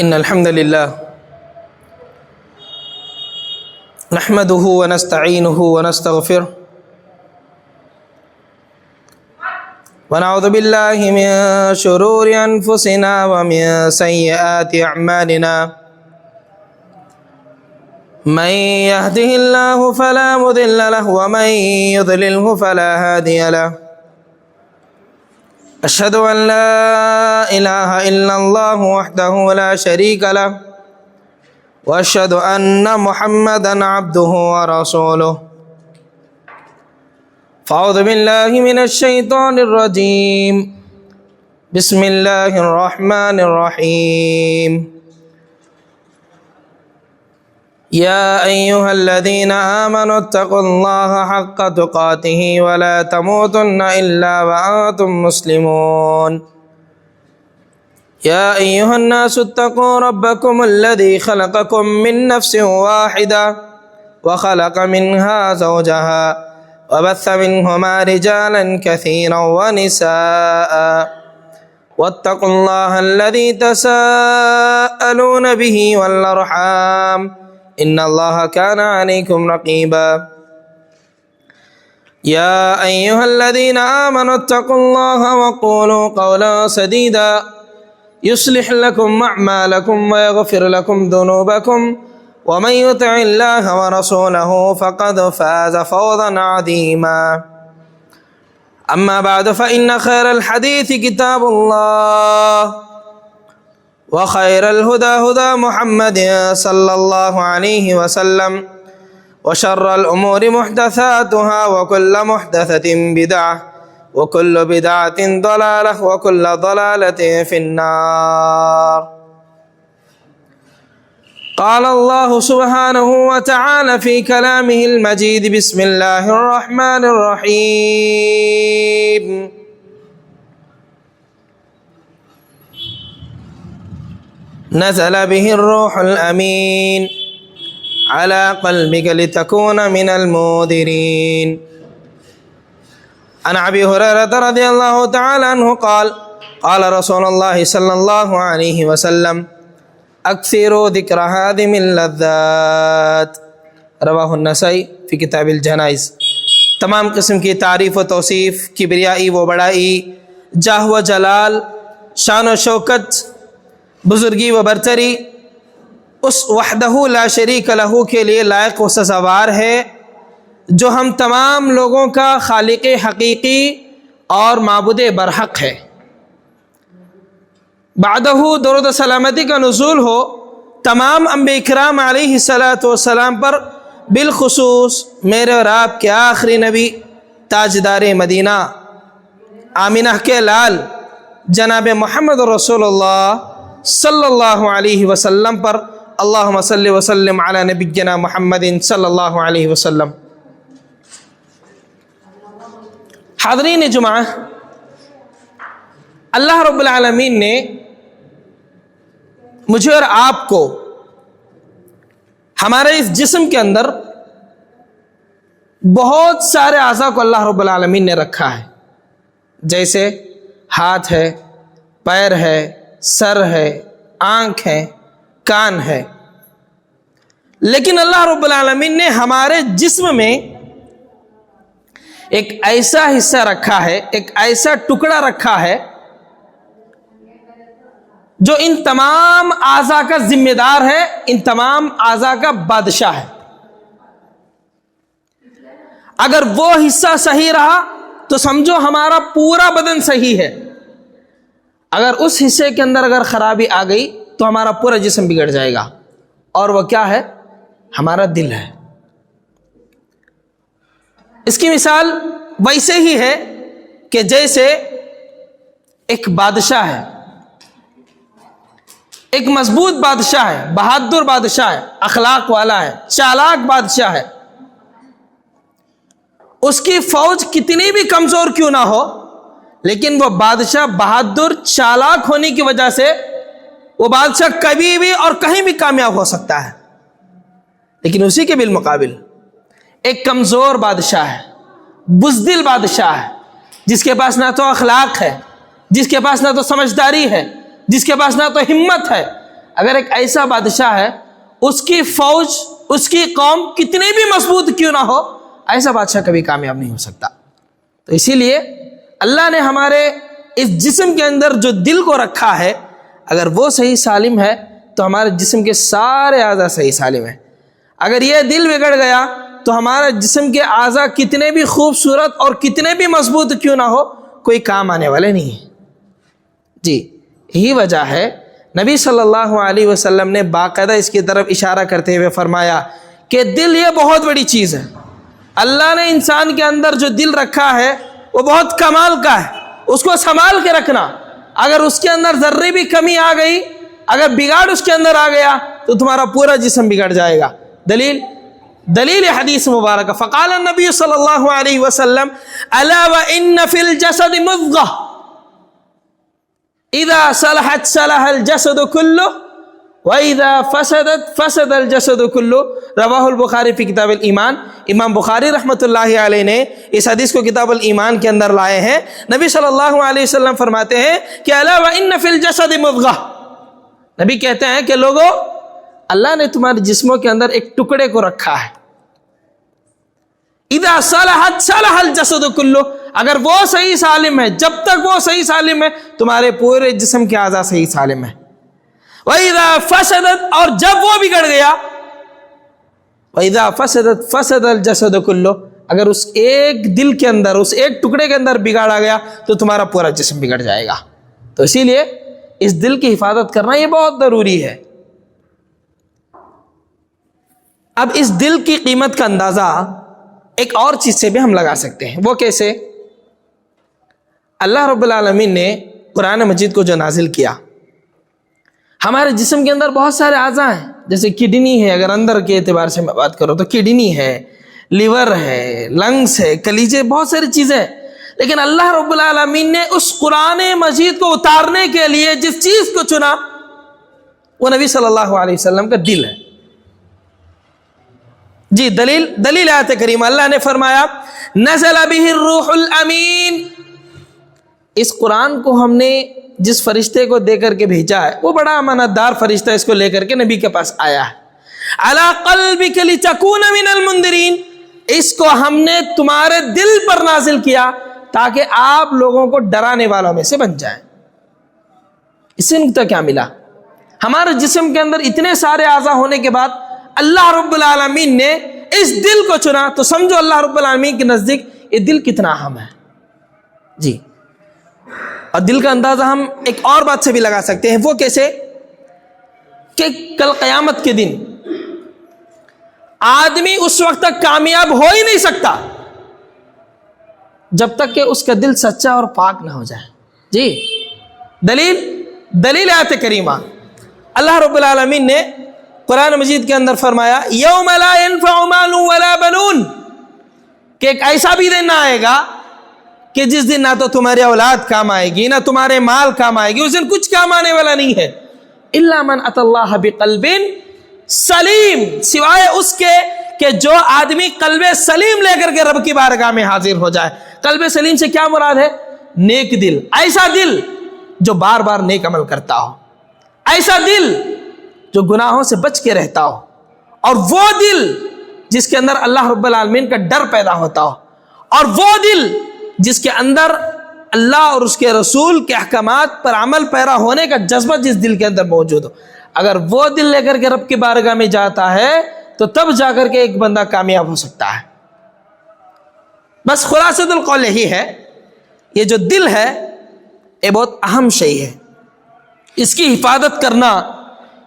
إن الحمد لله نحمده ونستعينه ونستغفره ونعوذ بالله من شرور أنفسنا ومن سيئات أعمالنا من يهده الله فلا مضل له ومن يضلله فلا هادي له أشهد أن لا إله إلا الله وحده لا شريك له وأشهد أن محمدًا عبده ورسوله فأعوذ بالله من الشيطان الرجيم بسم الله الرحمن الرحيم يا أيها الذين آمنوا اتقوا الله حق تقاته ولا تموتن إلا وأنتم مسلمون يا أيها الناس اتقوا ربكم الذي خلقكم من نفس واحدة وخلق منها زوجها وبث منهما رجالا كثيرا ونساء واتقوا الله الذي تساءلون به والأرحام إن الله كان عليكم رقيبا يا أيها الذين آمنوا اتقوا الله وقولوا قولا سديدا يصلح لكم أعمالكم ويغفر لكم ذنوبكم ومن يطع الله ورسوله فقد فاز فوزا عظيما أما بعد فإن خير الحديث كتاب الله وخير الهدى هدى محمد صلى الله عليه وسلم وشر الأمور محدثاتها وكل محدثة بدعة وكل بدعة ضلالة وكل ضلالة في النار قال الله سبحانه وتعالى في كلامه المجيد بسم الله الرحمن الرحيم نزل به الروح الأمين على قلبك لتكون من المنذرين عن أبي هريرة رضي الله تعالى عنه قال قال رسول الله صلى الله عليه وسلم أكثروا ذكر هادم اللذات رواہ النسائی فی کتاب الجنائز۔ تمام قسم کی تعریف و توصیف، کبریائی و بڑائی، جاہ و جلال، شان و شوکت، بزرگی و برتری اس وحدہ لا شریک لہ کے لیے لائق و سزاوار ہے جو ہم تمام لوگوں کا خالق حقیقی اور معبود برحق ہے۔ بعدہ درود و سلامتی کا نزول ہو تمام انبیاء کرام علیہ السلام پر، بالخصوص میرے اور آپ کے آخری نبی تاجدار مدینہ آمینہ کے لال جناب محمد رسول اللہ صلی اللہ علیہ وسلم پر۔ اللہم صلی وسلم علی نبینا محمد صلی اللہ علیہ وسلم۔ حاضرین جمعہ، اللہ رب العالمین نے مجھے اور آپ کو ہمارے اس جسم کے اندر بہت سارے اعضاء کو اللہ رب العالمین نے رکھا ہے، جیسے ہاتھ ہے، پیر ہے، سر ہے، آنکھ ہے، کان ہے۔ لیکن اللہ رب العالمین نے ہمارے جسم میں ایک ایسا حصہ رکھا ہے، ایک ایسا ٹکڑا رکھا ہے جو ان تمام اعضاء کا ذمہ دار ہے، ان تمام اعضاء کا بادشاہ ہے۔ اگر وہ حصہ صحیح رہا تو سمجھو ہمارا پورا بدن صحیح ہے، اگر اس حصے کے اندر اگر خرابی آ گئی تو ہمارا پورا جسم بگڑ جائے گا، اور وہ کیا ہے؟ ہمارا دل ہے۔ اس کی مثال ویسے ہی ہے کہ جیسے ایک بادشاہ ہے، ایک مضبوط بادشاہ ہے، بہادر بادشاہ ہے، اخلاق والا ہے، چالاک بادشاہ ہے۔ اس کی فوج کتنی بھی کمزور کیوں نہ ہو، لیکن وہ بادشاہ بہادر چالاک ہونے کی وجہ سے وہ بادشاہ کبھی بھی اور کہیں بھی کامیاب ہو سکتا ہے۔ لیکن اسی کے بالمقابل ایک کمزور بادشاہ ہے، بزدل بادشاہ ہے، جس کے پاس نہ تو اخلاق ہے، جس کے پاس نہ تو سمجھداری ہے، جس کے پاس نہ تو ہمت ہے، اگر ایک ایسا بادشاہ ہے، اس کی فوج، اس کی قوم کتنی بھی مضبوط کیوں نہ ہو، ایسا بادشاہ کبھی کامیاب نہیں ہو سکتا۔ تو اسی لیے اللہ نے ہمارے اس جسم کے اندر جو دل کو رکھا ہے، اگر وہ صحیح سالم ہے تو ہمارے جسم کے سارے اعضاء صحیح سالم ہیں۔ اگر یہ دل بگڑ گیا تو ہمارے جسم کے اعضاء کتنے بھی خوبصورت اور کتنے بھی مضبوط کیوں نہ ہو، کوئی کام آنے والے نہیں ہیں۔ جی یہی وجہ ہے نبی صلی اللہ علیہ وسلم نے باقاعدہ اس کی طرف اشارہ کرتے ہوئے فرمایا کہ دل یہ بہت بڑی چیز ہے۔ اللہ نے انسان کے اندر جو دل رکھا ہے وہ بہت کمال کا ہے، اس کو سنبھال کے رکھنا۔ اگر اس کے اندر ذرے بھی کمی آ گئی، اگر بگاڑ اس کے اندر آ گیا تو تمہارا پورا جسم بگڑ جائے گا۔ دلیل حدیث مبارکہ، فقال النبی صلی اللہ علیہ وسلم الا وان فی الجسد مضغہ اذا صلحت صلح الجسد کلہ واذا فسدت فسد الجسد کلہ، رواہ البخاری فی کتاب الایمان۔ امام بخاری رحمۃ اللہ علیہ نے اس حدیث کو کتاب الایمان کے اندر لائے ہیں۔ نبی صلی اللہ علیہ وسلم فرماتے ہیں کہ الا وان فی الجسد مضغہ، نبی کہتے ہیں کہ لوگوں، اللہ نے تمہارے جسموں کے اندر ایک ٹکڑے کو رکھا ہے، اذا صلحت صلح الجسد کلہ، اگر وہ صحیح سالم ہے، جب تک وہ صحیح سالم ہے تمہارے پورے جسم کے اعضاء صحیح سالم ہیں۔ وَإِذَا فَسَدَتْ، اور جب وہ بگڑ گیا، وَإِذَا فَسَدَتْ فَسَدَ الْجَسَدُ كُلُّهُ، اگر اس ایک دل کے اندر، اس ایک ٹکڑے کے اندر بگاڑا گیا تو تمہارا پورا جسم بگڑ جائے گا۔ تو اسی لیے اس دل کی حفاظت کرنا یہ بہت ضروری ہے۔ اب اس دل کی قیمت کا اندازہ ایک اور چیز سے بھی ہم لگا سکتے ہیں۔ وہ کیسے؟ اللہ رب العالمین نے قرآن مجید کو جو نازل کیا، ہمارے جسم کے اندر بہت سارے اعضاء ہیں، جیسے کڈنی ہے، اگر اندر کے اعتبار سے میں بات کروں تو کڈنی ہے، لیور ہے، لنگس ہے، کلیجے، بہت ساری چیزیں ہیں۔ لیکن اللہ رب العالمین نے اس قرآن مجید کو اتارنے کے لیے جس چیز کو چنا وہ نبی صلی اللہ علیہ وسلم کا دل ہے۔ جی دلیل آیت کریمہ، اللہ نے فرمایا نزل به الروح الامین، اس قرآن کو ہم نے جس فرشتے کو دے کر کے بھیجا ہے وہ بڑا امانت دار فرشتہ اس کو لے کر کے نبی کے پاس آیا ہے۔ علی قلبک لتکون من المنذرین، اس کو ہم نے تمہارے دل پر نازل کیا تاکہ آپ لوگوں کو ڈرانے والوں میں سے بن جائیں۔ اس سے نکتہ کیا ملا؟ ہمارے جسم کے اندر اتنے سارے اعضاء ہونے کے بعد اللہ رب العالمین نے اس دل کو چنا، تو سمجھو اللہ رب العالمین کے نزدیک یہ دل کتنا اہم ہے۔ جی، اور دل کا اندازہ ہم ایک اور بات سے بھی لگا سکتے ہیں۔ وہ کیسے؟ کہ کل قیامت کے دن آدمی اس وقت تک کامیاب ہو ہی نہیں سکتا جب تک کہ اس کا دل سچا اور پاک نہ ہو جائے۔ جی دلیل آیت کریمہ، اللہ رب العالمین نے قرآن مجید کے اندر فرمایا یوم لا ينفع مال ولا بنون، کہ ایک ایسا بھی دن آئے گا کہ جس دن نہ تو تمہاری اولاد کام آئے گی نہ تمہارے مال کام آئے گی، اس دن کچھ کام آنے والا نہیں ہے۔ الا من اتى اللہ بقلب سلیم، سوائے اس کے کہ جو آدمی قلب سلیم لے کر کے رب کی بارگاہ میں حاضر ہو جائے۔ قلب سلیم سے کیا مراد ہے؟ نیک دل، ایسا دل جو بار بار نیک عمل کرتا ہو، ایسا دل جو گناہوں سے بچ کے رہتا ہو، اور وہ دل جس کے اندر اللہ رب العالمین کا ڈر پیدا ہوتا ہو، اور وہ دل جس کے اندر اللہ اور اس کے رسول کے احکامات پر عمل پیرا ہونے کا جذبہ جس دل کے اندر موجود ہو۔ اگر وہ دل لے کر کے رب کی بارگاہ میں جاتا ہے تو تب جا کر کے ایک بندہ کامیاب ہو سکتا ہے۔ بس خلاصۃ القول یہی ہے، یہ جو دل ہے یہ بہت اہم شے ہے، اس کی حفاظت کرنا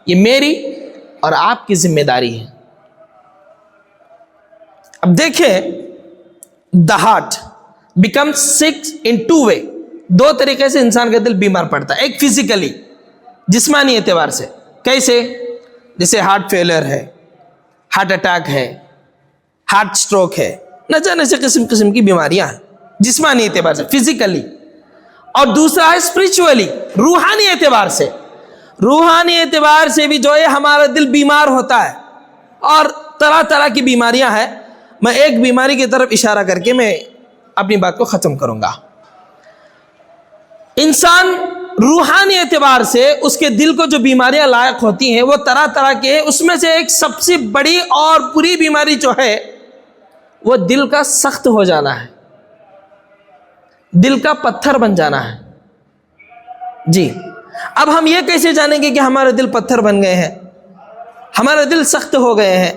یہ میری اور آپ کی ذمہ داری ہے۔ اب دیکھیں، the heart becomes sick in two way، دو طریقے سے انسان کا دل بیمار پڑتا ہے۔ ایک فزیکلی، جسمانی اعتبار سے، کیسے؟ جیسے ہارٹ فیلر ہے، ہارٹ اٹیک ہے، ہارٹ سٹروک ہے، نہ جانے سے قسم کی بیماریاں ہیں جسمانی اعتبار سے، فزیکلی۔ اور دوسرا ہے اسپرچولی، روحانی اعتبار سے۔ روحانی اعتبار سے بھی جو ہے ہمارا دل بیمار ہوتا ہے، اور طرح طرح کی بیماریاں ہیں۔ میں ایک بیماری کی طرف اشارہ کر کے میں اپنی بات کو ختم کروں گا۔ انسان روحانی اعتبار سے اس کے دل کو جو بیماریاں لاحق ہوتی ہیں وہ طرح طرح کے، اس میں سے ایک سب سے بڑی اور بری بیماری جو ہے وہ دل کا سخت ہو جانا ہے، دل کا پتھر بن جانا ہے۔ جی اب ہم یہ کیسے جانیں گے کہ ہمارے دل پتھر بن گئے ہیں، ہمارے دل سخت ہو گئے ہیں؟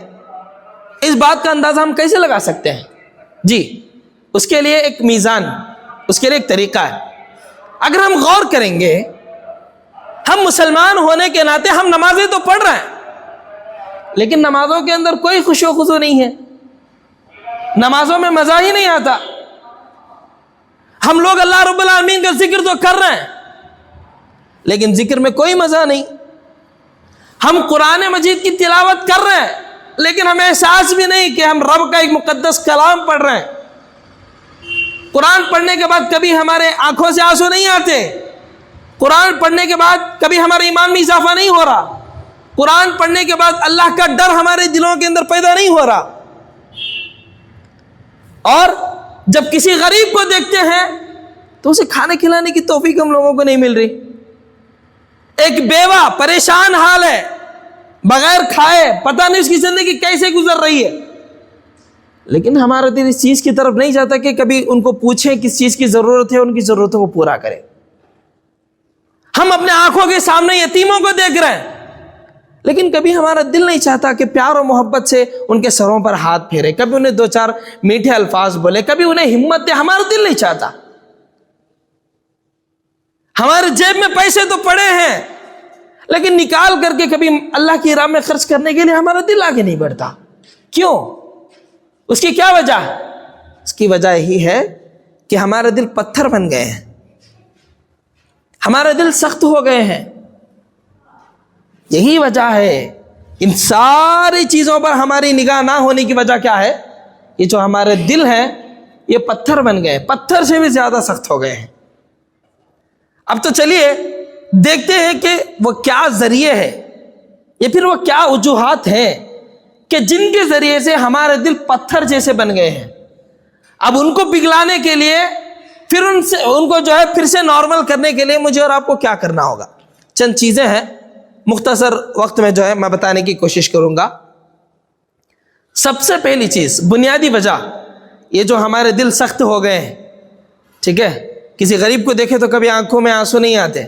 اس بات کا اندازہ ہم کیسے لگا سکتے ہیں؟ جی اس کے لیے ایک میزان، اس کے لیے ایک طریقہ ہے۔ اگر ہم غور کریں گے، ہم مسلمان ہونے کے ناطے ہم نمازیں تو پڑھ رہے ہیں، لیکن نمازوں کے اندر کوئی خشوع و خضوع نہیں ہے، نمازوں میں مزہ ہی نہیں آتا۔ ہم لوگ اللہ رب العالمین کا ذکر تو کر رہے ہیں، لیکن ذکر میں کوئی مزہ نہیں۔ ہم قرآن مجید کی تلاوت کر رہے ہیں، لیکن ہمیں احساس بھی نہیں کہ ہم رب کا ایک مقدس کلام پڑھ رہے ہیں۔ قرآن پڑھنے کے بعد کبھی ہمارے آنکھوں سے آنسو نہیں آتے، قرآن پڑھنے کے بعد کبھی ہمارے ایمان میں اضافہ نہیں ہو رہا، قرآن پڑھنے کے بعد اللہ کا ڈر ہمارے دلوں کے اندر پیدا نہیں ہو رہا۔ اور جب کسی غریب کو دیکھتے ہیں تو اسے کھانے کھلانے کی توفیق ہم لوگوں کو نہیں مل رہی۔ ایک بیوہ پریشان حال ہے، بغیر کھائے پتہ نہیں اس کی زندگی کیسے گزر رہی ہے، لیکن ہمارا دل اس چیز کی طرف نہیں جاتا کہ کبھی ان کو پوچھیں کس چیز کی ضرورت ہے، ان کی ضرورتوں کو پورا کریں۔ ہم اپنے آنکھوں کے سامنے یتیموں کو دیکھ رہے ہیں، لیکن کبھی ہمارا دل نہیں چاہتا کہ پیار و محبت سے ان کے سروں پر ہاتھ پھیرے، کبھی انہیں دو چار میٹھے الفاظ بولے، کبھی انہیں ہمت دے۔ ہمارا دل نہیں چاہتا۔ ہمارے جیب میں پیسے تو پڑے ہیں، لیکن نکال کر کے کبھی اللہ کی راہ میں خرچ کرنے کے لیے ہمارا دل آگے نہیں بڑھتا۔ کیوں؟ اس کی کیا وجہ ہے؟ اس کی وجہ یہی ہے کہ ہمارے دل پتھر بن گئے ہیں، ہمارے دل سخت ہو گئے ہیں۔ یہی وجہ ہے، ان ساری چیزوں پر ہماری نگاہ نہ ہونے کی وجہ کیا ہے؟ یہ جو ہمارے دل ہیں یہ پتھر بن گئے، پتھر سے بھی زیادہ سخت ہو گئے ہیں۔ اب تو چلیے دیکھتے ہیں کہ وہ کیا ذریعے ہے یا پھر وہ کیا وجوہات ہیں کہ جن کے ذریعے سے ہمارے دل پتھر جیسے بن گئے ہیں۔ اب ان کو پگھلانے کے لیے پھر ان کو جو ہے پھر سے نارمل کرنے کے لیے مجھے اور آپ کو کیا کرنا ہوگا؟ چند چیزیں ہیں، مختصر وقت میں جو ہے میں بتانے کی کوشش کروں گا۔ سب سے پہلی چیز، بنیادی وجہ، یہ جو ہمارے دل سخت ہو گئے ہیں، ٹھیک ہے؟ کسی غریب کو دیکھے تو کبھی آنکھوں میں آنسو نہیں آتے،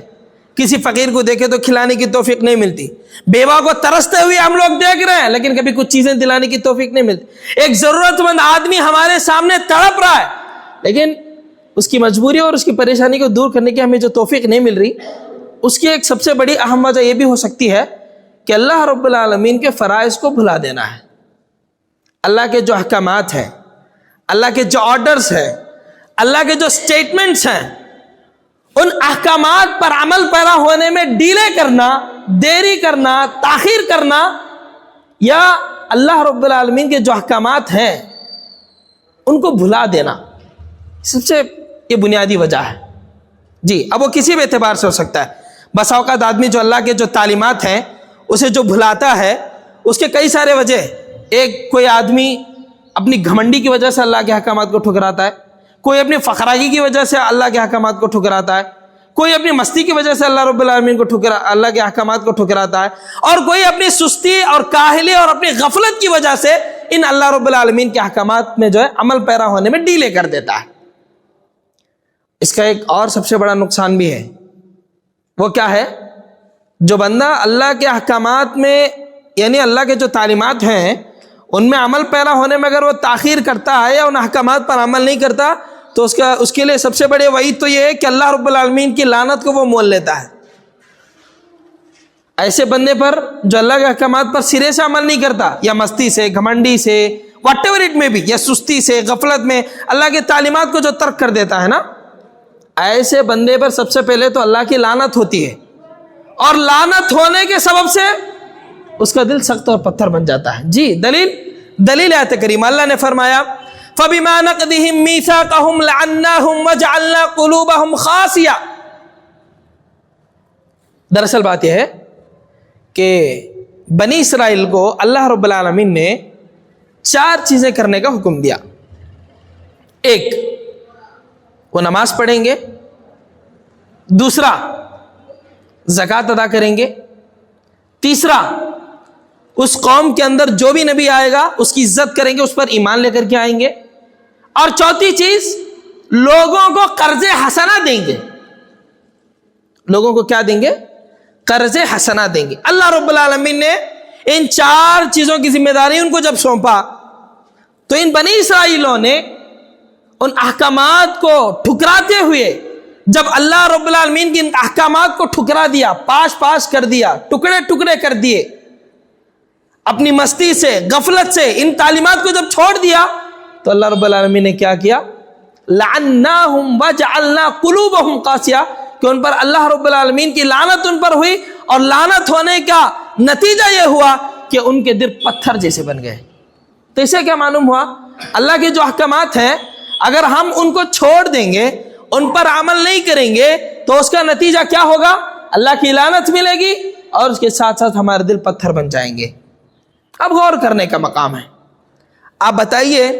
کسی فقیر کو دیکھے تو کھلانے کی توفیق نہیں ملتی، بیوہ کو ترستے ہوئے ہم لوگ دیکھ رہے ہیں لیکن کبھی کچھ چیزیں دلانے کی توفیق نہیں ملتی، ایک ضرورت مند آدمی ہمارے سامنے تڑپ رہا ہے لیکن اس کی مجبوری اور اس کی پریشانی کو دور کرنے کی ہمیں جو توفیق نہیں مل رہی، اس کی ایک سب سے بڑی اہم وجہ یہ بھی ہو سکتی ہے کہ اللہ رب العالمین کے فرائض کو بھلا دینا ہے۔ اللہ کے جو احکامات ہیں، اللہ کے جو آرڈرز ہیں، اللہ کے جو سٹیٹمنٹس ہیں، ان احکامات پر عمل پیرا ہونے میں ڈیلے کرنا، دیری کرنا، تاخیر کرنا، یا اللہ رب العالمین کے جو احکامات ہیں ان کو بھلا دینا، سب سے یہ بنیادی وجہ ہے۔ جی اب وہ کسی بھی اعتبار سے ہو سکتا ہے۔ بس اوقات آدمی جو اللہ کے جو تعلیمات ہیں اسے جو بھلاتا ہے، اس کے کئی سارے وجہ۔ ایک کوئی آدمی اپنی گھمنڈی کی وجہ سے اللہ کے احکامات کو ٹھکراتا ہے، کوئی اپنی فخراگی کی وجہ سے اللہ کے احکامات کو ٹھکراتا ہے، کوئی اپنی مستی کی وجہ سے اللہ رب العالمین کو اللہ کے احکامات کو ٹھکراتا ہے، اور کوئی اپنی سستی اور کاہلی اور اپنی غفلت کی وجہ سے ان اللہ رب العالمین کے احکامات میں جو ہے عمل پیرا ہونے میں ڈیلے کر دیتا ہے۔ اس کا ایک اور سب سے بڑا نقصان بھی ہے، وہ کیا ہے؟ جو بندہ اللہ کے احکامات میں، یعنی اللہ کے جو تعلیمات ہیں ان میں عمل پیرا ہونے میں اگر وہ تاخیر کرتا ہے یا ان احکامات پر عمل نہیں کرتا تو اس کے لیے سب سے بڑے وعید تو یہ ہے کہ اللہ رب العالمین کی لعنت کو وہ مول لیتا ہے۔ ایسے بندے پر جو اللہ کے احکامات پر سرے سے عمل نہیں کرتا، یا مستی سے، گھمنڈی سے، واٹ ایور اٹ میں بھی، یا سستی سے، غفلت میں اللہ کے تعلیمات کو جو ترک کر دیتا ہے نا، ایسے بندے پر سب سے پہلے تو اللہ کی لعنت ہوتی ہے، اور لعنت ہونے کے سبب سے اس کا دل سخت اور پتھر بن جاتا ہے۔ جی دلیل آیت کریمہ، اللہ نے فرمایا فَبِمَا نَقْضِهِمْ مِيثَاقَهُمْ لَعَنَّاهُمْ وَجَعَلْنَا قُلُوبَهُمْ خَاسِيَةً۔ دراصل بات یہ ہے کہ بنی اسرائیل کو اللہ رب العالمین نے 4 چیزیں کرنے کا حکم دیا۔ ایک، وہ نماز پڑھیں گے، دوسرا زکوٰۃ ادا کریں گے. تیسرا، اس قوم کے اندر جو بھی نبی آئے گا اس کی عزت کریں گے، اس پر ایمان لے کر کے آئیں گے. اور چوتھی چیز، لوگوں کو قرض حسنہ دیں گے. لوگوں کو کیا دیں گے؟ قرض حسنہ دیں گے. اللہ رب العالمین نے ان 4 چیزوں کی ذمہ داری ان کو جب سونپا تو ان بنی اسرائیلوں نے ان احکامات کو ٹھکراتے ہوئے، جب اللہ رب العالمین کے ان احکامات کو ٹھکرا دیا، پاش کر دیا، ٹکڑے ٹکڑے کر دیے، اپنی مستی سے، غفلت سے ان تعلیمات کو جب چھوڑ دیا تو اللہ رب العالمین نے کیا کیا؟ لعناہم وجعلنا قلوبہم قاسیہ، کہ ان پر اللہ رب العالمین کی لعنت ان پر ہوئی، اور لعنت ہونے کا نتیجہ یہ ہوا کہ ان کے دل پتھر جیسے بن گئے. تو اسے کیا معلوم ہوا؟ اللہ کے جو احکامات ہیں اگر ہم ان کو چھوڑ دیں گے، ان پر عمل نہیں کریں گے تو اس کا نتیجہ کیا ہوگا؟ اللہ کی لعنت ملے گی اور اس کے ساتھ ساتھ ہمارے دل پتھر بن جائیں گے. اب غور کرنے کا مقام ہے. آپ بتائیے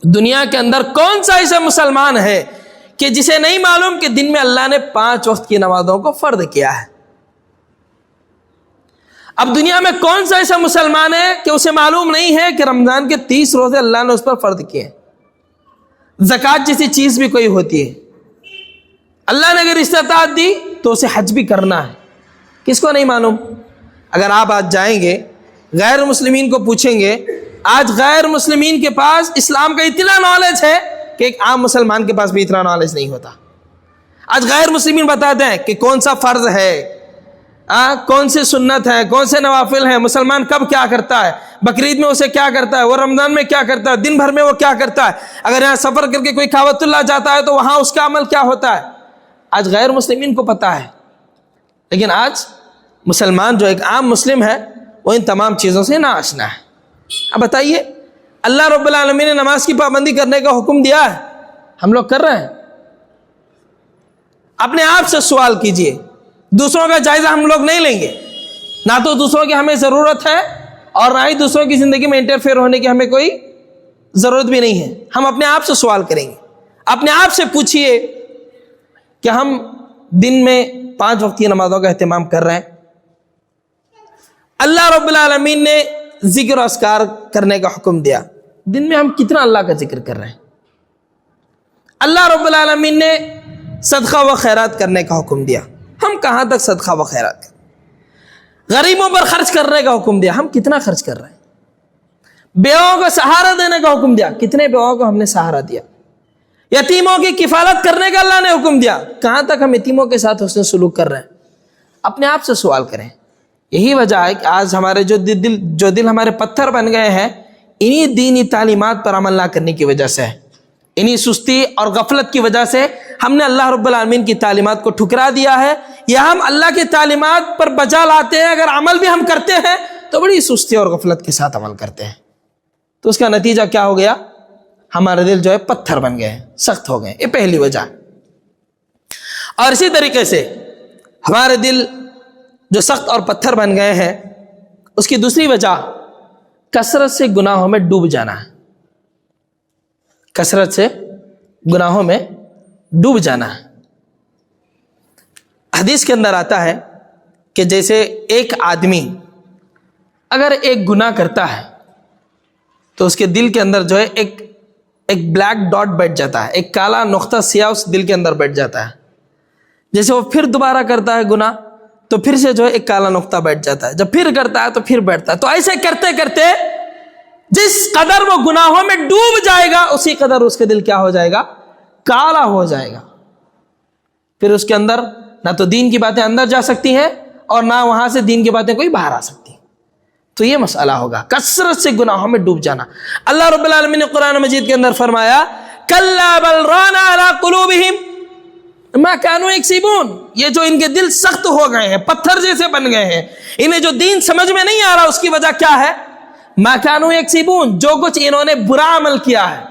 دنیا کے اندر کون سا ایسا مسلمان ہے کہ جسے نہیں معلوم کہ دن میں اللہ نے 5 وقت کی نمازوں کو فرض کیا ہے؟ اب دنیا میں کون سا ایسا مسلمان ہے کہ اسے معلوم نہیں ہے کہ رمضان کے 30 روزے اللہ نے اس پر فرض کیے ہیں؟ زکوٰۃ جیسی چیز بھی کوئی ہوتی ہے، اللہ نے اگر استطاعت دی تو اسے حج بھی کرنا ہے. کس کو نہیں معلوم؟ اگر آپ آج جائیں گے غیر مسلمین کو پوچھیں گے، آج غیر مسلمین کے پاس اسلام کا اتنا نالج ہے کہ ایک عام مسلمان کے پاس بھی اتنا نالج نہیں ہوتا. آج غیر مسلمین بتاتے ہیں کہ کون سا فرض ہے، کون سی سنت ہے، کون سے نوافل ہیں، مسلمان کب کیا کرتا ہے، بقرعید میں اسے کیا کرتا ہے، وہ رمضان میں کیا کرتا ہے، دن بھر میں وہ کیا کرتا ہے، اگر یہاں سفر کر کے کوئی کعبۃ اللہ جاتا ہے تو وہاں اس کا عمل کیا ہوتا ہے. آج غیر مسلمین کو پتہ ہے، لیکن آج مسلمان جو ایک عام مسلم ہے وہ ان تمام چیزوں سے ناآشنا ہے. اب بتائیے اللہ رب العالمین نے نماز کی پابندی کرنے کا حکم دیا ہے، ہم لوگ کر رہے ہیں؟ اپنے آپ سے سوال کیجئے. دوسروں کا جائزہ ہم لوگ نہیں لیں گے، نہ تو دوسروں کی ہمیں ضرورت ہے اور نہ ہی دوسروں کی زندگی میں انٹرفیئر ہونے کی ہمیں کوئی ضرورت بھی نہیں ہے. ہم اپنے آپ سے سوال کریں گے. اپنے آپ سے پوچھئے کہ ہم دن میں 5 وقت کی نمازوں کا اہتمام کر رہے ہیں؟ اللہ رب العالمین نے ذکر و اذکار کرنے کا حکم دیا، دن میں ہم کتنا اللہ کا ذکر کر رہے ہیں؟ اللہ رب العالمین نے صدقہ و خیرات کرنے کا حکم دیا، ہم کہاں تک صدقہ و خیرات کریں؟ غریبوں پر خرچ کرنے کا حکم دیا، ہم کتنا خرچ کر رہے ہیں؟ بیواؤں کو سہارا دینے کا حکم دیا، کتنے بیواؤں کو ہم نے سہارا دیا؟ یتیموں کی کفالت کرنے کا اللہ نے حکم دیا، کہاں تک ہم یتیموں کے ساتھ حسن سلوک کر رہے ہیں؟ اپنے آپ سے سوال کریں. یہی وجہ ہے کہ آج ہمارے جو دل ہمارے پتھر بن گئے ہیں، انہی دینی تعلیمات پر عمل نہ کرنے کی وجہ سے، انہی سستی اور غفلت کی وجہ سے ہم نے اللہ رب العالمین کی تعلیمات کو ٹھکرا دیا ہے. یا ہم اللہ کی تعلیمات پر بجا لاتے ہیں، اگر عمل بھی ہم کرتے ہیں تو بڑی سستی اور غفلت کے ساتھ عمل کرتے ہیں. تو اس کا نتیجہ کیا ہو گیا؟ ہمارے دل جو ہے پتھر بن گئے ہیں، سخت ہو گئے. یہ پہلی وجہ. اور اسی طریقے سے ہمارے دل جو سخت اور پتھر بن گئے ہیں، اس کی دوسری وجہ کثرت سے گناہوں میں ڈوب جانا ہے. کثرت سے گناہوں میں ڈوب جانا ہے. حدیث کے اندر آتا ہے کہ جیسے ایک آدمی اگر ایک گناہ کرتا ہے تو اس کے دل کے اندر جو ہے ایک بلیک ڈاٹ بیٹھ جاتا ہے، ایک کالا نقطہ سیاہ اس دل کے اندر بیٹھ جاتا ہے. جیسے وہ پھر دوبارہ کرتا ہے گناہ تو پھر سے جو ہے ایک کالا نقطہ بیٹھ جاتا ہے، جب پھر کرتا ہے تو پھر بیٹھتا ہے. تو ایسے کرتے کرتے جس قدر وہ گناہوں میں ڈوب جائے گا اسی قدر اس کے دل کیا ہو جائے گا؟ کالا ہو جائے گا. پھر اس کے اندر نہ تو دین کی باتیں اندر جا سکتی ہیں اور نہ وہاں سے دین کی باتیں کوئی باہر آ سکتی. تو یہ مسئلہ ہوگا، کثرت سے گناہوں میں ڈوب جانا. اللہ رب العالمین نے قرآن مجید کے اندر فرمایا کَلَّا بَلْ رَانَ عَلَىٰ قُلُوبِهِمْ مَا كَانُوا يَكْسِبُونَ. یہ جو ان کے دل سخت ہو گئے ہیں، پتھر جیسے بن گئے ہیں، انہیں جو دین سمجھ میں نہیں آ رہا، اس کی وجہ کیا ہے؟ مَا كَانُوا يَكْسِبُونَ. جو کچھ انہوں نے برا عمل کیا ہے،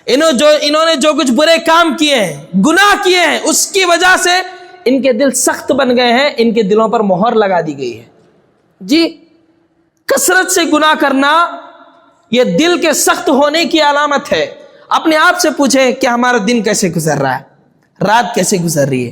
انہوں نے جو کچھ برے کام کیے ہیں، گناہ کیے ہیں، اس کی وجہ سے ان کے دل سخت بن گئے ہیں، ان کے دلوں پر مہر لگا دی گئی ہے. جی کثرت سے گناہ کرنا یہ دل کے سخت ہونے کی علامت ہے. اپنے آپ سے پوچھیں کہ ہمارا دن کیسے گزر رہا ہے، رات کیسے گزر رہی ہے.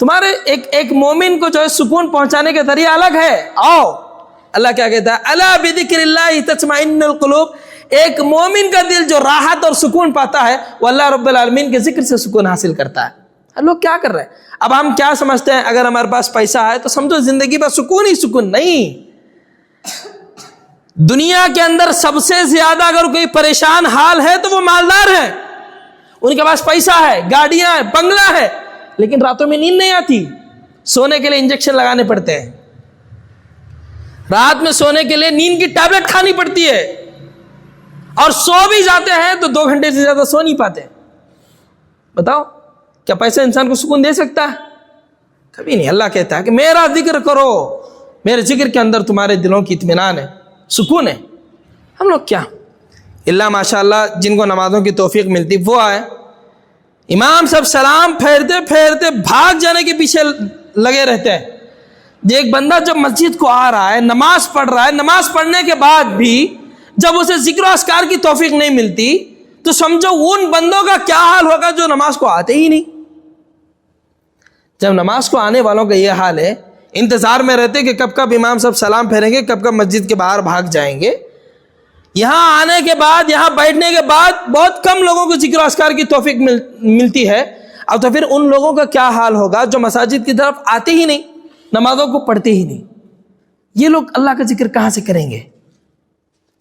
تمہارے ایک مومن کو جو ہے سکون پہنچانے کا ذریعہ الگ ہے. آؤ, اللہ کیا کہتا ہے, الا بذکر اللہ تطمئن القلوب. ایک مومن کا دل جو راحت اور سکون پاتا ہے وہ اللہ رب العالمین کے ذکر سے سکون حاصل کرتا ہے. لوگ کیا کر رہے ہیں؟ اب ہم کیا سمجھتے ہیں, اگر ہمارے پاس پیسہ ہے تو سمجھو زندگی میں سکون ہی سکون. نہیں, دنیا کے اندر سب سے زیادہ اگر کوئی پریشان حال ہے تو وہ مالدار ہے. ان کے پاس پیسہ ہے, گاڑیاں ہیں, بنگلہ ہے, لیکن راتوں میں نیند نہیں آتی. سونے کے لیے انجیکشن لگانے پڑتے ہیں, رات میں سونے کے لیے نیند کی ٹیبلٹ کھانی پڑتی ہے, اور سو بھی جاتے ہیں تو 2 گھنٹے سے زیادہ سو نہیں پاتے. بتاؤ کیا پیسہ انسان کو سکون دے سکتا ہے؟ کبھی نہیں. اللہ کہتا ہے کہ میرا ذکر کرو, میرے ذکر کے اندر تمہارے دلوں کی اطمینان ہے, سکون ہے. ہم لوگ کیا اللہ ماشاء اللہ جن کو نمازوں کی توفیق ملتی وہ آئے, امام صاحب سلام پھیرتے پھیرتے بھاگ جانے کے پیچھے لگے رہتے ہیں. ایک بندہ جب مسجد کو آ رہا ہے, نماز پڑھ رہا ہے, نماز پڑھنے کے بعد بھی جب اسے ذکر و اذکار کی توفیق نہیں ملتی تو سمجھو ان بندوں کا کیا حال ہوگا جو نماز کو آتے ہی نہیں. جب نماز کو آنے والوں کا یہ حال ہے, انتظار میں رہتے کہ کب کب امام صاحب سلام پھیریں گے, کب کب مسجد کے باہر بھاگ جائیں گے. یہاں آنے کے بعد, یہاں بیٹھنے کے بعد بہت کم لوگوں کو ذکر و اذکار کی توفیق ملتی ہے. اب تو پھر ان لوگوں کا کیا حال ہوگا جو مساجد کی طرف آتے ہی نہیں, نمازوں کو پڑھتے ہی نہیں. یہ لوگ اللہ کا ذکر کہاں سے کریں گے؟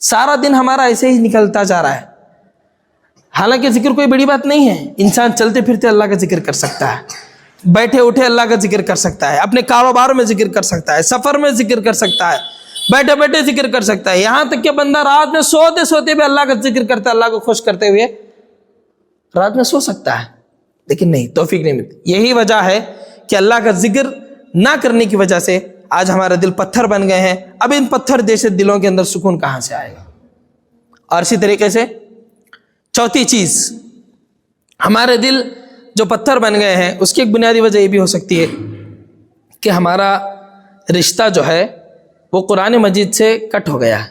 سارا دن ہمارا ایسے ہی نکلتا جا رہا ہے. حالانکہ ذکر کوئی بڑی بات نہیں ہے. انسان چلتے پھرتے اللہ کا ذکر کر سکتا ہے, بیٹھے اٹھے اللہ کا ذکر کر سکتا ہے, اپنے کاروبار میں ذکر کر سکتا ہے, سفر میں ذکر کر سکتا ہے, بیٹھے بیٹھے ذکر کر سکتا ہے. یہاں تک کہ بندہ رات میں سوتے سوتے بھی اللہ کا ذکر کرتا ہے, اللہ کو خوش کرتے ہوئے رات میں سو سکتا ہے, لیکن نہیں, توفیق نہیں ملتی. یہی وجہ ہے کہ اللہ کا ذکر نہ کرنے کی وجہ سے آج ہمارے دل پتھر بن گئے ہیں. اب ان پتھر جیسے دلوں کے اندر سکون کہاں سے آئے گا؟ اور اسی طریقے سے چوتھی چیز, ہمارے دل جو پتھر بن گئے ہیں اس کی ایک بنیادی وجہ یہ بھی ہو سکتی ہے کہ ہمارا رشتہ جو ہے وہ قرآن مجید سے کٹ ہو گیا ہے.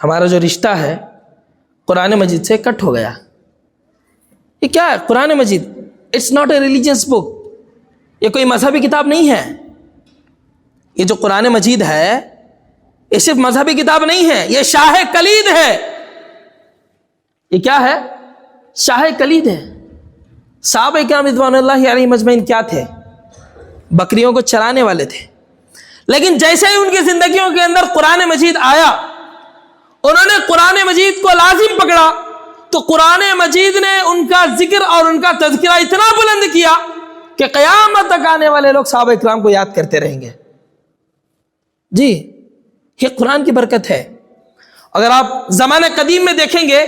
ہمارا جو رشتہ ہے قرآن مجید سے کٹ ہو گیا. یہ کیا ہے قرآن مجید؟ اٹس ناٹ اے ریلیجیس بک. یہ کوئی مذہبی کتاب نہیں ہے. یہ جو قرآن مجید ہے یہ صرف مذہبی کتاب نہیں ہے, یہ شاہ کلید ہے. یہ کیا ہے؟ شاہ کلید ہے. صحابہ کرام رضوان اللہ علیہم اجمعین کیا تھے؟ بکریوں کو چرانے والے تھے. لیکن جیسے ہی ان کی زندگیوں کے اندر قرآن مجید آیا, انہوں نے قرآن مجید کو لازم پکڑا, تو قرآن مجید نے ان کا ذکر اور ان کا تذکرہ اتنا بلند کیا کہ قیامت تک آنے والے لوگ صحابہ کرام کو یاد کرتے رہیں گے. جی, یہ قرآن کی برکت ہے. اگر آپ زمانے قدیم میں دیکھیں گے,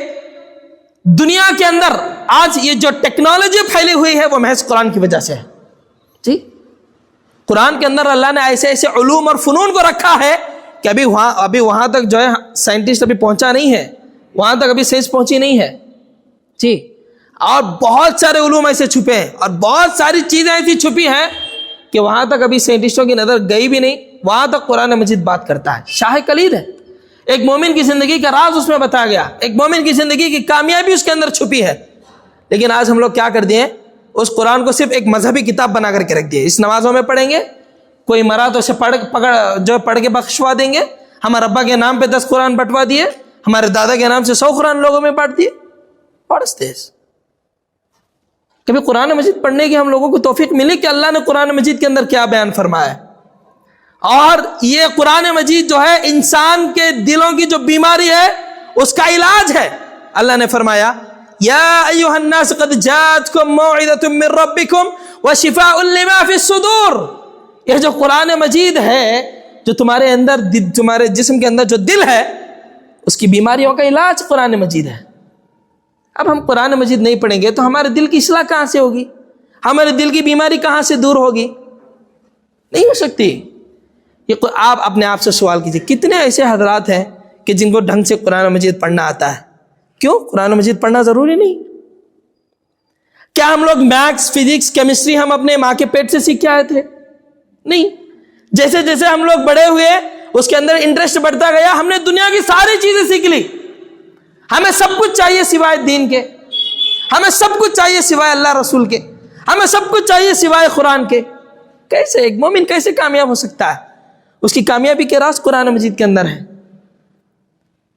دنیا کے اندر آج یہ جو ٹیکنالوجی پھیلی ہوئی ہے وہ محض قرآن کی وجہ سے ہے. جی, قرآن کے اندر اللہ نے ایسے ایسے علوم اور فنون کو رکھا ہے کہ ابھی وہاں تک جو ہے سائنٹسٹ ابھی پہنچا نہیں ہے, وہاں تک ابھی سائنس پہنچی نہیں ہے. جی, اور بہت سارے علوم ایسے چھپے ہیں اور بہت ساری چیزیں ایسی چھپی ہیں کہ وہاں تک ابھی سائنٹسٹوں کی نظر گئی بھی نہیں. وہاں تک قرآن مجید بات کرتا ہے. شاہ کلید ہے. ایک مومن کی زندگی کا راز اس میں بتایا گیا, ایک مومن کی زندگی کی کامیابی اس کے اندر چھپی ہے. لیکن آج ہم لوگ کیا کر دیے, اس قرآن کو صرف ایک مذہبی کتاب بنا کر کے رکھ دیے. اس نمازوں میں پڑھیں گے, کوئی مرا تو اسے پڑھ کے بخشوا دیں گے. ہمارے ابا کے نام پہ 10 قرآن بٹوا دیے, ہمارے دادا کے نام سے 100 قرآن لوگوں میں بانٹ دیے. اور کبھی قرآن مجید پڑھنے کی ہم لوگوں کو توفیق ملی کہ اللہ نے قرآن مجید کے اندر کیا بیان فرمایا ہے. اور یہ قرآن مجید جو ہے انسان کے دلوں کی جو بیماری ہے اس کا علاج ہے. اللہ نے فرمایا یا ایھا الناس قد جاءتکم موعظۃ من ربکم وشفاء لما فی الصدور. یہ جو قرآن مجید ہے, جو تمہارے اندر, تمہارے جسم کے اندر جو دل ہے, اس کی بیماریوں کا علاج قرآن مجید ہے. اب ہم قرآن مجید نہیں پڑھیں گے تو ہمارے دل کی اصلاح کہاں سے ہوگی؟ ہمارے دل کی بیماری کہاں سے دور ہوگی؟ نہیں ہو سکتی. یہ آپ اپنے آپ سے سوال کیجئے, کتنے ایسے حضرات ہیں کہ جن کو ڈھنگ سے قرآن مجید پڑھنا آتا ہے؟ کیوں قرآن مجید پڑھنا ضروری نہیں؟ کیا ہم لوگ میتھس, فزکس, کیمسٹری ہم اپنے ماں کے پیٹ سے سیکھ کے آئے تھے؟ نہیں. جیسے جیسے ہم لوگ بڑے ہوئے اس کے اندر انٹرسٹ بڑھتا گیا, ہم نے دنیا کی ساری چیزیں سیکھ لی. ہمیں سب کچھ چاہیے سوائے دین کے, ہمیں سب کچھ چاہیے سوائے اللہ رسول کے, ہمیں سب کچھ چاہیے سوائے قرآن کے. کیسے ایک مومن کیسے کامیاب ہو سکتا ہے؟ اس کی کامیابی کے راز قرآن مجید کے اندر ہے.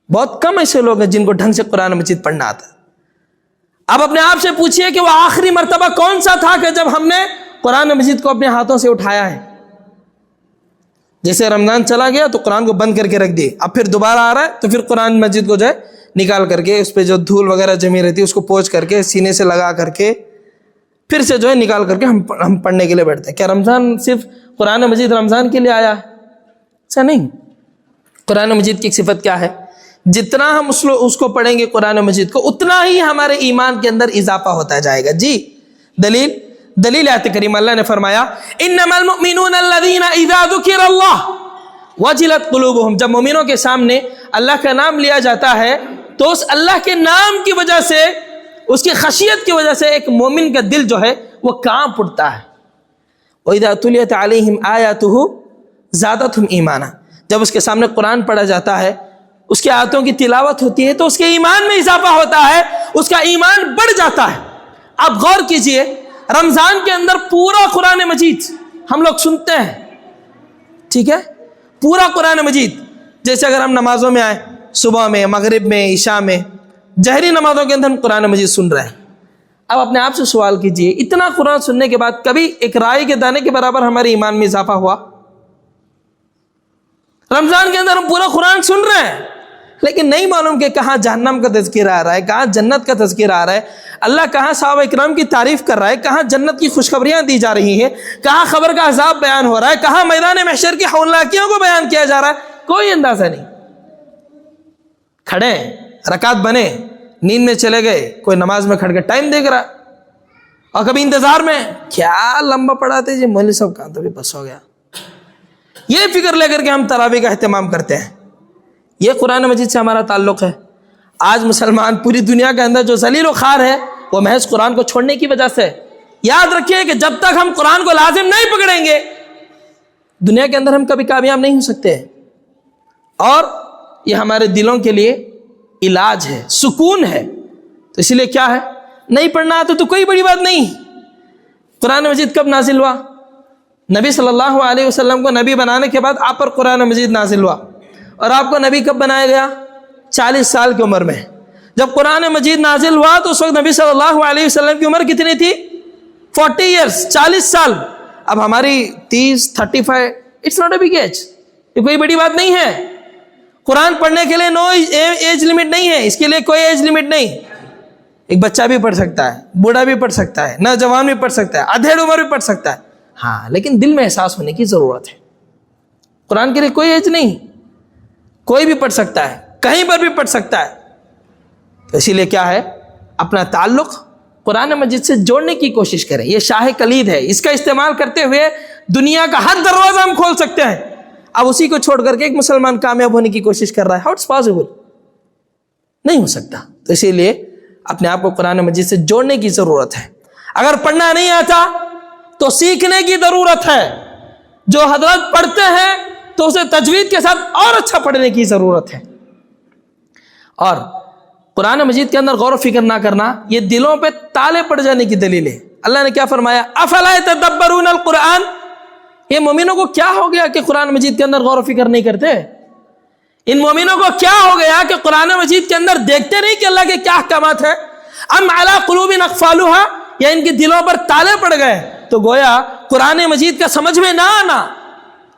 بہت کم ایسے لوگ ہیں جن کو ڈھنگ سے قرآن مجید پڑھنا آتا. آپ اپنے آپ سے پوچھئے کہ وہ آخری مرتبہ کون سا تھا کہ جب ہم نے قرآن مجید کو اپنے ہاتھوں سے اٹھایا ہے؟ جیسے رمضان چلا گیا تو قرآن کو بند کر کے رکھ دیے, اب پھر دوبارہ آ رہا ہے تو پھر قرآن مجید کو جو ہے نکال کر کے اس پہ جو دھول وغیرہ جمی رہتی ہے اس کو پوچھ کر کے سینے سے لگا کر کے پھر سے جو ہے نکال کر کے ہم پڑھنے کے لیے بیٹھتے ہیں. کیا رمضان صرف قرآن مجید رمضان کے لیے آیا ہے؟ ایسا نہیں. قرآن مجید کی ایک صفت کیا ہے؟ جتنا ہم اس کو پڑھیں گے قرآن مجید کو اتنا ہی ہمارے ایمان کے اندر اضافہ ہوتا جائے گا. جی دلیل آیت کریمہ اللہ نے فرمایا انما المؤمنون الذین اذا ذکر اللہ وجلت قلوبہم. جب مومنوں کے سامنے اللہ کا نام لیا جاتا ہے تو اس اللہ کے نام کی وجہ سے, اس کی خشیت کی وجہ سے ایک مومن کا دل جو ہے وہ کانپ اٹھتا ہے. وَإِذَا تُلِيَتْ عَلَيْهِمْ آيَاتُهُ زَادَتْهُمْ ایمانا. جب اس کے سامنے قرآن پڑھا جاتا ہے, اس کی آیتوں کی تلاوت ہوتی ہے تو اس کے ایمان میں اضافہ ہوتا ہے, اس کا ایمان بڑھ جاتا ہے. آپ غور کیجئے, رمضان کے اندر پورا قرآن مجید ہم لوگ سنتے ہیں, ٹھیک ہے, پورا قرآن مجید. جیسے اگر ہم نمازوں میں آئیں, صبح میں, مغرب میں, عشاء میں, جہری نمازوں کے اندر ہم قرآن مجید سن رہے ہیں. اب اپنے آپ سے سوال کیجئے, اتنا قرآن سننے کے بعد کبھی ایک رائی کے دانے کے برابر ہمارے ایمان میں اضافہ ہوا؟ رمضان کے اندر ہم پورا قرآن سن رہے ہیں لیکن نہیں معلوم کہ کہاں جہنم کا تذکرہ آ رہا ہے, کہاں جنت کا تذکرہ آ رہا ہے, اللہ کہاں صحابہ اکرام کی تعریف کر رہا ہے, کہاں جنت کی خوشخبریاں دی جا رہی ہیں, کہاں خبر کا عذاب بیان ہو رہا ہے, کہاں میدان محشر کی ہولناکیوں کو بیان کیا جا رہا ہے. کوئی اندازہ نہیں. کھڑے رکعت بنے, نیند میں چلے گئے, کوئی نماز میں کھڑ کے ٹائم دیکھ رہا, اور کبھی انتظار میں کیا لمبا پڑھاتے جی مولوی صاحب, کہاں تو بھی بس ہو گیا. یہ فکر لے کر کے ہم تراویح کا اہتمام کرتے ہیں. یہ قرآن مجید سے ہمارا تعلق ہے. آج مسلمان پوری دنیا کے اندر جو ذلیل و خوار ہے وہ محض قرآن کو چھوڑنے کی وجہ سے. یاد رکھیے کہ جب تک ہم قرآن کو لازم نہیں پکڑیں گے دنیا کے اندر ہم کبھی کامیاب نہیں ہو سکتے. اور یہ ہمارے دلوں کے لیے علاج ہے, سکون ہے. تو اسی لیے کیا ہے, نہیں پڑھنا آتا تو کوئی بڑی بات نہیں. قرآن مجید کب نازل ہوا؟ نبی صلی اللہ علیہ وسلم کو نبی بنانے کے بعد آپ پر قرآن مجید نازل ہوا. اور آپ کو نبی کب بنایا گیا؟ 40 سال کی عمر میں. جب قرآن مجید نازل ہوا تو اس وقت نبی صلی اللہ علیہ وسلم کی عمر کتنی تھی؟ 40 ایئرس, 40 سال. اب ہماری 30, 35, it's not a big age. یہ کوئی بڑی بات نہیں ہے. قرآن پڑھنے کے لیے نو ایج لمٹ نہیں ہے, اس کے لیے کوئی ایج لمٹ نہیں. ایک بچہ بھی پڑھ سکتا ہے, بوڑھا بھی پڑھ سکتا ہے, نوجوان بھی پڑھ سکتا ہے, ادھیڑ عمر بھی پڑھ سکتا ہے. ہاں, لیکن دل میں احساس ہونے کی ضرورت ہے. قرآن کے لیے کوئی ایج نہیں, کوئی بھی پڑھ سکتا ہے, کہیں پر بھی پڑھ سکتا ہے. تو اسی لیے کیا ہے, اپنا تعلق قرآن مجید سے جوڑنے کی کوشش کریں. یہ شاہ کلید ہے, اس کا استعمال کرتے ہوئے دنیا کا ہر دروازہ ہم کھول سکتے ہیں. اب اسی کو چھوڑ کر کے ایک مسلمان کامیاب ہونے کی کوشش کر رہا ہے, ہاؤ اٹس پاسبل؟ نہیں ہو سکتا. تو اسی لیے اپنے آپ کو قرآن مجید سے جوڑنے کی ضرورت ہے. اگر پڑھنا نہیں آتا تو سیکھنے کی ضرورت ہے. جو حضرات پڑھتے ہیں تو اسے تجوید کے ساتھ اور اچھا پڑھنے کی ضرورت ہے. اور قرآن مجید کے اندر غور و فکر نہ کرنا یہ دلوں پہ تالے پڑ جانے کی دلیل ہے. اللہ نے کیا فرمایا, افلا یتدبرون القرآن. یہ مومنوں کو کیا ہو گیا کہ قرآن مجید کے اندر غور و فکر نہیں کرتے؟ ان مومنوں کو کیا ہو گیا کہ قرآن مجید کے اندر دیکھتے نہیں کہ اللہ کے کیا احکامات ہیں؟ ام علی قلوب اقفالها, یا ان کے دلوں پر تالے پڑ گئے. تو گویا قرآن مجید کا سمجھ میں نہ آنا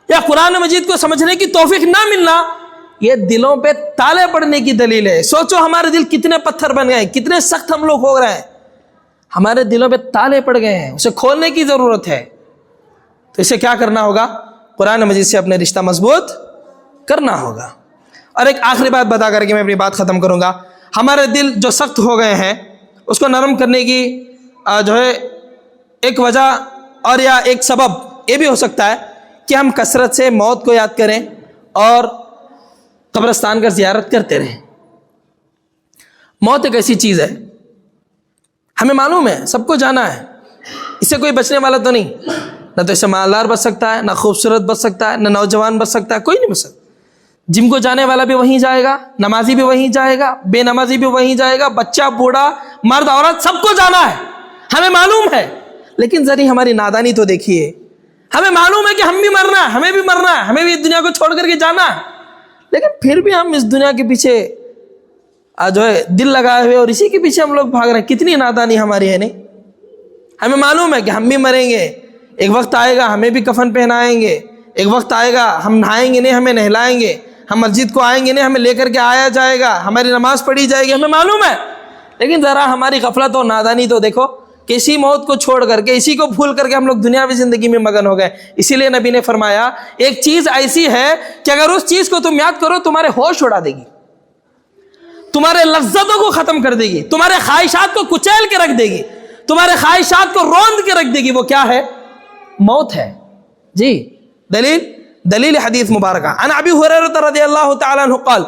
یا قرآن مجید کو سمجھنے کی توفیق نہ ملنا یہ دلوں پہ تالے پڑنے کی دلیل ہے. سوچو ہمارے دل کتنے پتھر بن گئے, کتنے سخت ہم لوگ ہو رہے ہیں. ہمارے دلوں پہ تالے پڑ گئے ہیں, اسے کھولنے کی ضرورت ہے. تو اسے کیا کرنا ہوگا؟ قرآن مجید سے اپنے رشتہ مضبوط کرنا ہوگا. اور ایک آخری بات بتا کر کے میں اپنی بات ختم کروں گا. ہمارے دل جو سخت ہو گئے ہیں اس کو نرم کرنے کی جو ہے ایک وجہ اور یا ایک سبب یہ بھی ہو سکتا ہے کہ ہم کثرت سے موت کو یاد کریں اور قبرستان کا زیارت کرتے رہیں. موت ایک ایسی چیز ہے, ہمیں معلوم ہے, سب کو جانا ہے, اس سے کوئی بچنے والا تو نہیں. نہ تو اس سے مالدار بچ سکتا ہے, نہ خوبصورت بچ سکتا ہے, نہ نوجوان بچ سکتا ہے, کوئی نہیں بچ سکتا. جم کو جانے والا بھی وہیں جائے گا, نمازی بھی وہیں جائے گا, بے نمازی بھی وہیں جائے گا, بچہ بوڑھا مرد عورت سب کو جانا ہے, ہمیں معلوم ہے. لیکن ذری ہماری نادانی تو دیکھیے. ہمیں معلوم ہے کہ ہم بھی مرنا ہے, ہمیں بھی مرنا ہے, ہمیں بھی دنیا کو چھوڑ کر کے جانا ہے, لیکن پھر بھی ہم اس دنیا کے پیچھے جو ہے دل لگائے ہوئے اور اسی کے پیچھے ہم لوگ بھاگ رہے ہیں. کتنی نادانی ہماری ہے نہیں. ہمیں معلوم ہے کہ ہم بھی مریں گے, ایک وقت آئے گا ہمیں بھی کفن پہنائیں گے, ایک وقت آئے گا ہم نہائیں گے نہیں, ہمیں نہلائیں گے, ہم مسجد کو آئیں گے نہیں, ہمیں لے کر کے آیا جائے گا, ہماری نماز پڑھی جائے گی, ہمیں معلوم ہے. لیکن ذرا ہماری غفلت اور نادانی تو دیکھو کہ اسی موت کو چھوڑ کر کے, اسی کو بھول کر کے ہم لوگ دنیاوی زندگی میں مگن ہو گئے. اسی لیے نبی نے فرمایا ایک چیز ایسی ہے کہ اگر اس چیز کو تم یاد کرو تمہارے ہوش اڑا دے گی, تمہارے لذتوں کو ختم کر دے گی, تمہارے خواہشات کو کچیل کے رکھ دے گی, تمہارے خواہشات کو روند کے رکھ دے گی. وہ کیا ہے؟ موت ہے. جی دلیل حدیث مبارکہ. عن ابی ہریرہ رضی اللہ تعالی عنہ قال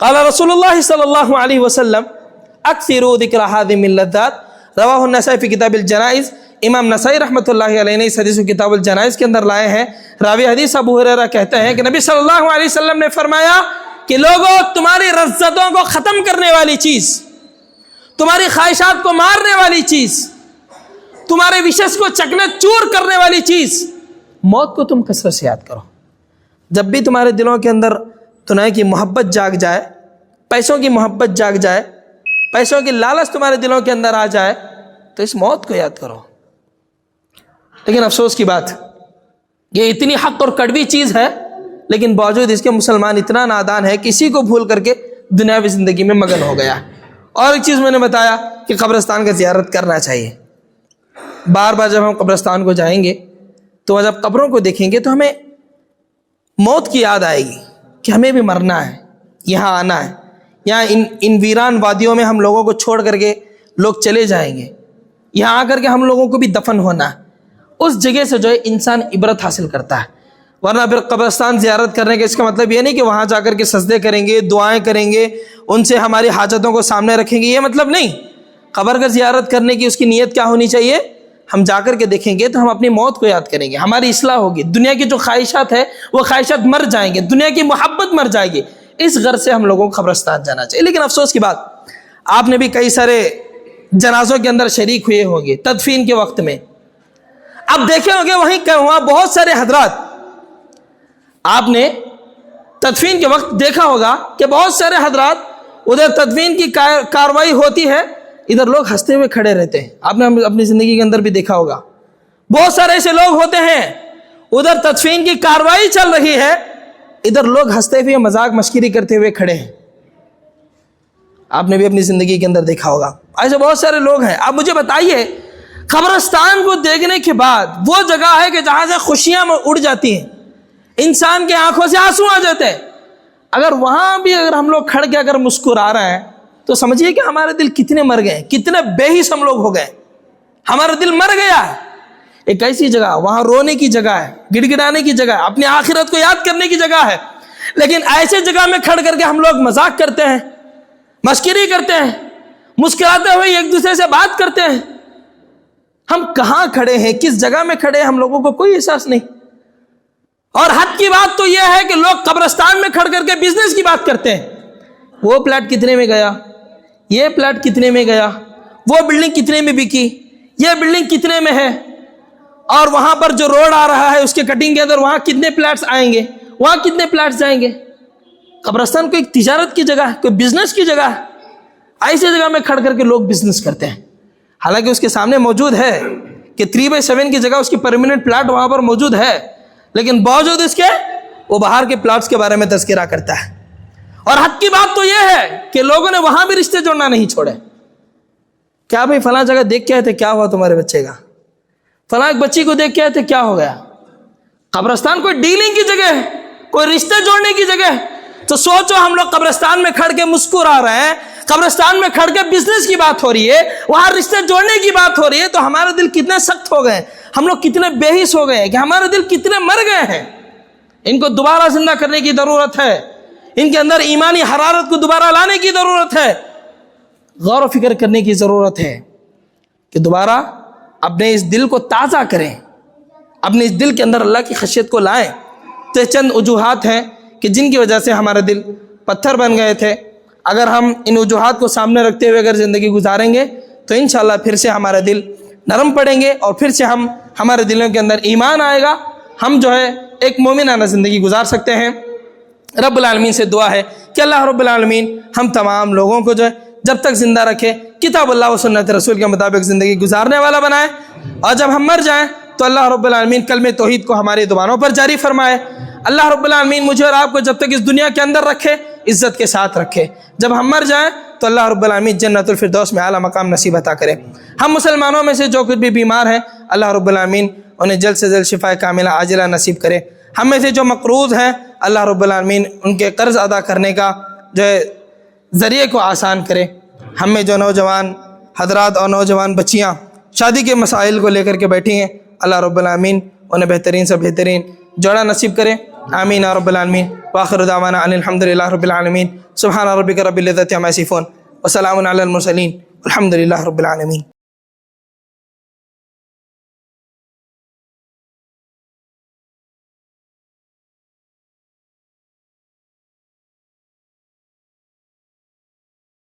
قال رسول اللہ صلی اللہ علیہ وسلم اکثروا ذکر هذه اللذات رواہ النسائی فی کتاب الجنائز. امام نسائی رحمۃ اللہ علیہ نے اس حدیث کو کتاب الجنائز کے اندر لائے ہیں. راوی حدیث ابو ہریرہ کہتے ہیں کہ نبی صلی اللہ علیہ وسلم نے فرمایا کہ لوگوں تمہاری لذتوں کو ختم کرنے والی چیز, تمہاری خواہشات کو مارنے والی چیز, تمہارے وشز کو چکنا چور کرنے والی چیز موت کو تم کثرت سے یاد کرو. جب بھی تمہارے دلوں کے اندر دنیا کی محبت جاگ جائے, پیسوں کی محبت جاگ جائے, پیسوں کی لالچ تمہارے دلوں کے اندر آ جائے, تو اس موت کو یاد کرو. لیکن افسوس کی بات یہ اتنی حق اور کڑوی چیز ہے, لیکن باوجود اس کے مسلمان اتنا نادان ہے کہ اسی کو بھول کر کے دنیاوی زندگی میں مگن ہو گیا. اور ایک چیز میں نے بتایا کہ قبرستان کا زیارت کرنا چاہیے. بار بار جب ہم قبرستان کو جائیں گے تو جب قبروں کو دیکھیں گے تو ہمیں موت کی یاد آئے گی کہ ہمیں بھی مرنا ہے, یہاں آنا ہے. یہاں ان ویران وادیوں میں ہم لوگوں کو چھوڑ کر کے لوگ چلے جائیں گے, یہاں آ کر کے ہم لوگوں کو بھی دفن ہونا ہے. اس جگہ سے جو ہے انسان عبرت حاصل کرتا ہے. ورنہ پھر قبرستان زیارت کرنے کا اس کا مطلب یہ نہیں کہ وہاں جا کر کے سجدے کریں گے, دعائیں کریں گے, ان سے ہماری حاجتوں کو سامنے رکھیں گے, یہ مطلب نہیں. قبر کا زیارت کرنے کی اس کی نیت کیا ہونی چاہیے؟ ہم جا کر کے دیکھیں گے تو ہم اپنی موت کو یاد کریں گے, ہماری اصلاح ہوگی, دنیا کی جو خواہشات ہے وہ خواہشات مر جائیں گے, دنیا کی محبت مر جائے گی. اس غرض سے ہم لوگوں کو قبرستان جانا چاہیے. لیکن افسوس کی بات, آپ نے بھی کئی سارے جنازوں کے اندر شریک ہوئے ہوں گے تدفین کے وقت میں. اب دیکھے ہوں گے وہاں بہت سارے حضرات, آپ نے تدفین کے وقت دیکھا ہوگا کہ بہت سارے حضرات ادھر تدفین کی کاروائی ہوتی ہے, ادھر لوگ ہنستے ہوئے کھڑے رہتے ہیں. آپ نے اپنی زندگی کے اندر بھی دیکھا ہوگا بہت سارے ایسے لوگ ہوتے ہیں, ادھر تدفین کی کاروائی چل رہی ہے, ادھر لوگ ہنستے ہوئے مذاق مشکری کرتے ہوئے کھڑے ہیں. آپ نے بھی اپنی زندگی کے اندر دیکھا ہوگا ایسے بہت سارے لوگ ہیں. آپ مجھے بتائیے, قبرستان کو دیکھنے کے بعد وہ جگہ ہے کہ جہاں سے خوشیاں اڑ جاتی ہیں, انسان کے آنکھوں سے آنسو آ جاتے ہیں. اگر وہاں بھی اگر ہم لوگ کھڑ کے اگر مسکرا رہے ہیں تو سمجھیے کہ ہمارے دل کتنے مر گئے, کتنے بے حس ہم لوگ ہو گئے, ہمارا دل مر گیا ہے. ایک ایسی جگہ, وہاں رونے کی جگہ ہے, گڑ گڑانے کی جگہ ہے, اپنی آخرت کو یاد کرنے کی جگہ ہے. لیکن ایسے جگہ میں کھڑ کر کے ہم لوگ مذاق کرتے ہیں, مشکری کرتے ہیں, مسکراتے ہوئے ایک دوسرے سے بات کرتے ہیں. ہم کہاں کھڑے ہیں, کس جگہ میں کھڑے ہیں, ہم لوگوں کو کوئی احساس نہیں. اور حد کی بات تو یہ ہے کہ لوگ قبرستان میں کھڑ کر کے بزنس کی بات کرتے ہیں. وہ پلاٹ کتنے میں گیا, یہ پلاٹ کتنے میں گیا, وہ بلڈنگ کتنے میں بکی, یہ بلڈنگ کتنے میں ہے, اور وہاں پر جو روڈ آ رہا ہے اس کے کٹنگ کے اندر وہاں کتنے پلاٹس آئیں گے, وہاں کتنے پلاٹس جائیں گے. قبرستان کوئی تجارت کی جگہ ہے, کوئی بزنس کی جگہ ہے. ایسی جگہ میں کھڑ کر کے لوگ بزنس کرتے ہیں. حالانکہ اس کے سامنے موجود ہے کہ 3/7 کی جگہ اس کی پرماننٹ پلاٹ وہاں پر موجود ہے, لیکن باوجود اس کے وہ باہر کے پلاٹس کے بارے میں تذکرہ کرتا ہے. اور حد کی بات تو یہ ہے کہ لوگوں نے وہاں بھی رشتے جوڑنا نہیں چھوڑے. کیا بھائی فلاں جگہ دیکھ کے آئے تھے, کیا ہوا تمہارے بچے کا, فلاں ایک بچی کو دیکھ کے آئے تھے, کیا ہو گیا. قبرستان کوئی ڈیلنگ کی جگہ ہے, کوئی رشتے جوڑنے کی جگہ ہے. تو سوچو ہم لوگ قبرستان میں کھڑ کے مسکرا رہے ہیں, قبرستان میں کھڑ کے بزنس کی بات ہو رہی ہے, وہاں رشتے جوڑنے کی بات ہو رہی ہے, تو ہمارے دل کتنے سخت ہو گئے, ہم لوگ کتنے بے حس ہو گئے کہ ہمارے دل کتنے مر گئے ہیں. ان کو دوبارہ زندہ کرنے کی ضرورت ہے, ان کے اندر ایمانی حرارت کو دوبارہ لانے کی ضرورت ہے, غور و فکر کرنے کی ضرورت ہے کہ دوبارہ اپنے اس دل کو تازہ کریں, اپنے اس دل کے اندر اللہ کی خشیت کو لائیں. تو چند وجوہات ہیں کہ جن کی وجہ سے ہمارے دل پتھر بن گئے تھے. اگر ہم ان وجوہات کو سامنے رکھتے ہوئے اگر زندگی گزاریں گے تو انشاءاللہ پھر سے ہمارا دل نرم پڑیں گے اور پھر سے ہمارے دلوں کے اندر ایمان آئے گا، ہم جو ہے ایک مومنانہ زندگی گزار سکتے ہیں۔ رب العالمین سے دعا ہے کہ اللہ رب العالمین ہم تمام لوگوں کو جو ہے جب تک زندہ رکھے کتاب اللہ و سنت رسول کے مطابق زندگی گزارنے والا بنائے، اور جب ہم مر جائیں تو اللہ رب العالمین کلمہ توحید کو ہماری زبانوں پر جاری فرمائے۔ اللہ رب العالمین مجھے اور آپ کو جب تک اس دنیا کے اندر رکھے عزت کے ساتھ رکھے، جب ہم مر جائیں تو اللہ رب العالمین جنت الفردوس میں اعلیٰ مقام نصیب عطا کرے۔ ہم مسلمانوں میں سے جو کچھ بھی بیمار ہیں اللہ رب العالمین انہیں جلد سے جلد شفا کاملہ عاجلہ نصیب کرے۔ ہم میں سے جو مقروض ہیں اللہ رب العالمین ان کے قرض ادا کرنے کا جو ہے ذریعے کو آسان کرے۔ ہم میں جو نوجوان حضرات اور نوجوان بچیاں شادی کے مسائل کو لے کر کے بیٹھی ہیں اللہ رب العالمین انہیں بہترین سے بہترین جوڑا نصیب کرے، آمین یا رب العالمین۔ وآخر دعوانا ان الحمد للہ رب العالمین، سبحان ربک رب العزۃ عما یصفون وسلام علی المرسلین، الحمد للہ رب العالمین۔